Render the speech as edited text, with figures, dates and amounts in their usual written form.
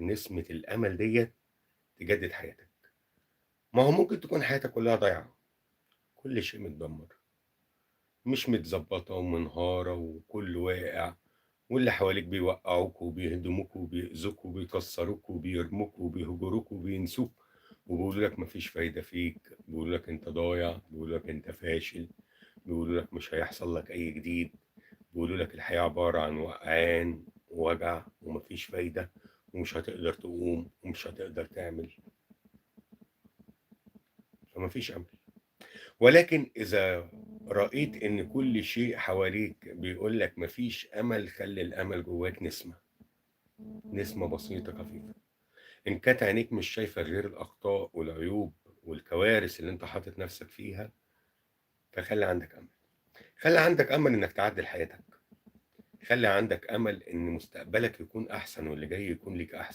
نسمة الأمل ديّة تجدد حياتك. ما هو ممكن تكون حياتك كلّها ضايعة، كل شيء متدمّر، مش متضبّطة ومنهارة وكلّه واقع، واللي حواليك بيوقّعوك وبيهدموك وبيأذوك وبيكسّروك وبيرموك وبيهجروك وبينسوك، وبيقولوا لك ما فيش فايدة فيك، بيقولوا لك أنت ضايع، بيقولوا لك أنت فاشل، بيقولوا لك مش هيحصل لك أي جديد، بيقولوا لك الحياة عبارة عن وقعان ووجع وما فيش فايدة ومش هتقدر تقوم ومش هتقدر تعمل، فما فيش أمل. ولكن إذا رأيت إن كل شيء حواليك بيقول لك ما فيش أمل، خلّي الأمل جواك نسمة، نسمة بسيطة خفيفة. إن كانت عينيك مش شايفة غير الأخطاء والعيوب والكوارث اللي أنت حاطط نفسك فيها، فخلّي عندك أمل. خلّي عندك أمل إنك تعدّل حياتك، خلّي عندك أمل إن مستقبلك يكون أحسن واللي جاي يكون ليك أحسن.